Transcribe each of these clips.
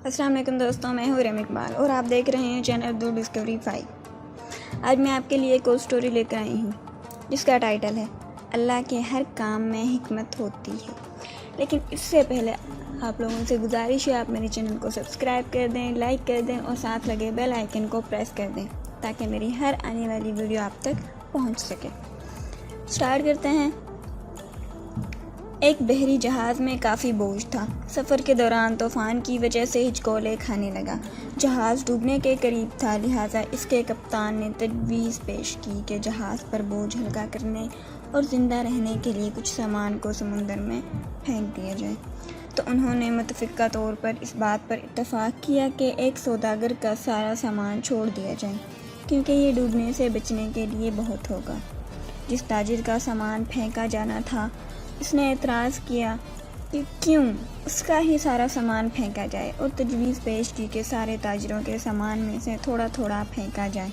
السلام علیکم دوستوں، میں ہوں ریم اقبال اور آپ دیکھ رہے ہیں چینل اردو ڈسکوری 5۔ آج میں آپ کے لیے ایک اور سٹوری لے کر آئی ہوں جس کا ٹائٹل ہے اللہ کے ہر کام میں حکمت ہوتی ہے۔ لیکن اس سے پہلے آپ لوگوں سے گزارش ہے آپ میرے چینل کو سبسکرائب کر دیں، لائک کر دیں اور ساتھ لگے بیل آئیکن کو پریس کر دیں تاکہ میری ہر آنے والی ویڈیو آپ تک پہنچ سکے۔ سٹارٹ کرتے ہیں۔ ایک بحری جہاز میں کافی بوجھ تھا۔ سفر کے دوران طوفان کی وجہ سے ہچکولے کھانے لگا۔ جہاز ڈوبنے کے قریب تھا، لہٰذا اس کے کپتان نے تجویز پیش کی کہ جہاز پر بوجھ ہلکا کرنے اور زندہ رہنے کے لیے کچھ سامان کو سمندر میں پھینک دیا جائے۔ تو انہوں نے متفقہ طور پر اس بات پر اتفاق کیا کہ ایک سوداگر کا سارا سامان چھوڑ دیا جائے، کیونکہ یہ ڈوبنے سے بچنے کے لیے بہت ہوگا۔ جس تاجر کا سامان پھینکا جانا تھا، اس نے اعتراض کیا کہ کیوں اس کا ہی سارا سامان پھینکا جائے، اور تجویز پیش کی کہ سارے تاجروں کے سامان میں سے تھوڑا تھوڑا پھینکا جائے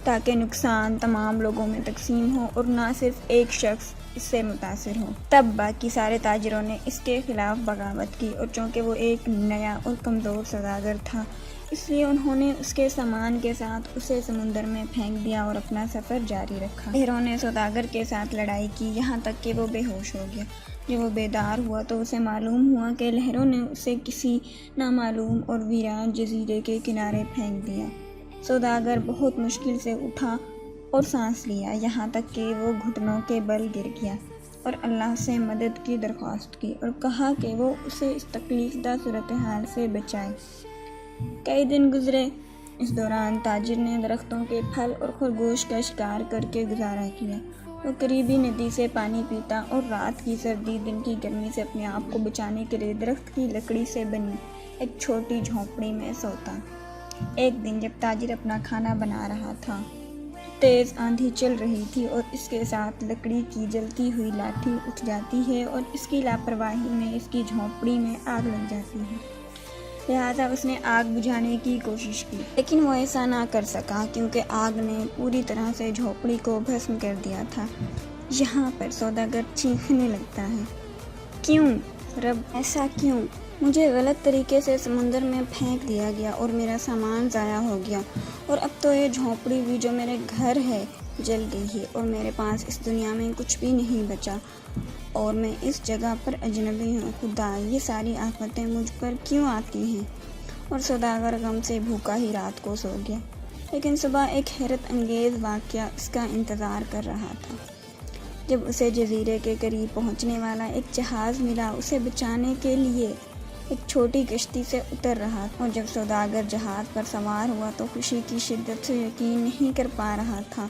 تاکہ نقصان تمام لوگوں میں تقسیم ہو اور نہ صرف ایک شخص اس سے متاثر ہو۔ تب باقی سارے تاجروں نے اس کے خلاف بغاوت کی، اور چونکہ وہ ایک نیا اور کمزور سوداگر تھا، اس لیے انہوں نے اس کے سامان کے ساتھ اسے سمندر میں پھینک دیا اور اپنا سفر جاری رکھا۔ لہروں نے سوداگر کے ساتھ لڑائی کی یہاں تک کہ وہ بے ہوش ہو گیا۔ جب وہ بیدار ہوا تو اسے معلوم ہوا کہ لہروں نے اسے کسی نامعلوم اور ویران جزیرے کے کنارے پھینک دیا۔ سوداگر بہت مشکل سے اٹھا اور سانس لیا، یہاں تک کہ وہ گھٹنوں کے بل گر گیا اور اللہ سے مدد کی درخواست کی اور کہا کہ وہ اسے اس تکلیف دہ صورتحال سے بچائے۔ کئی دن گزرے۔ اس دوران تاجر نے درختوں کے پھل اور خرگوش کا شکار کر کے گزارا کیا۔ وہ قریبی ندی سے پانی پیتا اور رات کی سردی دن کی گرمی سے اپنے آپ کو بچانے کے لیے درخت کی لکڑی سے بنی ایک چھوٹی جھونپڑی میں سوتا۔ ایک دن جب تاجر اپنا کھانا بنا رہا تھا، تیز آندھی چل رہی تھی اور اس کے ساتھ لکڑی کی جلتی ہوئی لاٹھی اٹھ جاتی ہے اور اس کی لاپرواہی میں اس کی جھونپڑی میں آگ لگ جاتی ہے۔ لہٰذا اس نے آگ بجھانے کی کوشش کی، لیکن وہ ایسا نہ کر سکا کیونکہ آگ نے پوری طرح سے جھونپڑی کو بھسم کر دیا تھا۔ یہاں پر سوداگر چیخنے لگتا ہے، کیوں رب، ایسا کیوں؟ مجھے غلط طریقے سے سمندر میں پھینک دیا گیا اور میرا سامان ضائع ہو گیا، اور اب تو یہ جھونپڑی بھی جو میرے گھر ہے جل گئی ہے اور میرے پاس اس دنیا میں کچھ بھی نہیں بچا اور میں اس جگہ پر اجنبی ہوں۔ خدا، یہ ساری آفتیں مجھ پر کیوں آتی ہیں؟ اور سوداگر غم سے بھوکا ہی رات کو سو گیا۔ لیکن صبح ایک حیرت انگیز واقعہ اس کا انتظار کر رہا تھا۔ جب اسے جزیرے کے قریب پہنچنے والا ایک جہاز ملا، اسے بچانے کے لیے ایک چھوٹی کشتی سے اتر رہا تھا، اور جب سوداگر جہاز پر سوار ہوا تو خوشی کی شدت سے یقین نہیں کر پا رہا تھا،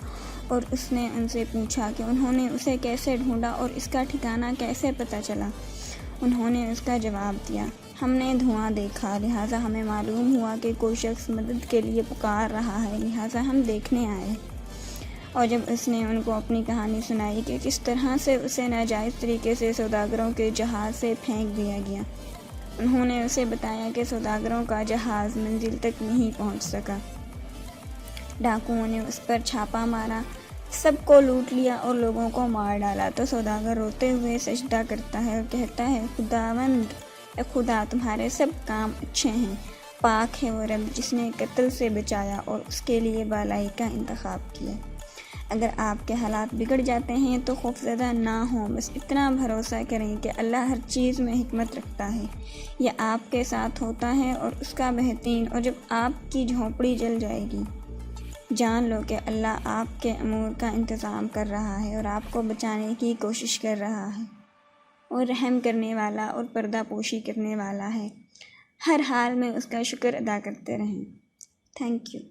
اور اس نے ان سے پوچھا کہ انہوں نے اسے کیسے ڈھونڈا اور اس کا ٹھکانہ کیسے پتہ چلا۔ انہوں نے اس کا جواب دیا، ہم نے دھواں دیکھا، لہٰذا ہمیں معلوم ہوا کہ کوئی شخص مدد کے لیے پکار رہا ہے، لہٰذا ہم دیکھنے آئے۔ اور جب اس نے ان کو اپنی کہانی سنائی کہ کس طرح سے اسے ناجائز طریقے سے سوداگروں کے جہاز سے پھینک دیا گیا، انہوں نے اسے بتایا کہ سوداگروں کا جہاز منزل تک نہیں پہنچ سکا۔ ڈاکوؤں نے اس پر چھاپا مارا، سب کو لوٹ لیا اور لوگوں کو مار ڈالا۔ تو سوداگر روتے ہوئے سجدہ کرتا ہے اور کہتا ہے، خداوند، اے خدا، تمہارے سب کام اچھے ہیں، پاک ہے وہ رب جس نے قتل سے بچایا اور اس کے لیے بالائی کا انتخاب کیا۔ اگر آپ کے حالات بگڑ جاتے ہیں تو خوفزدہ نہ ہوں، بس اتنا بھروسہ کریں کہ اللہ ہر چیز میں حکمت رکھتا ہے، یہ آپ کے ساتھ ہوتا ہے اور اس کا بہترین۔ اور جب آپ کی جھونپڑی جل جائے گی، جان لو کہ اللہ آپ کے امور کا انتظام کر رہا ہے اور آپ کو بچانے کی کوشش کر رہا ہے، اور رحم کرنے والا اور پردہ پوشی کرنے والا ہے۔ ہر حال میں اس کا شکر ادا کرتے رہیں۔ Thank you.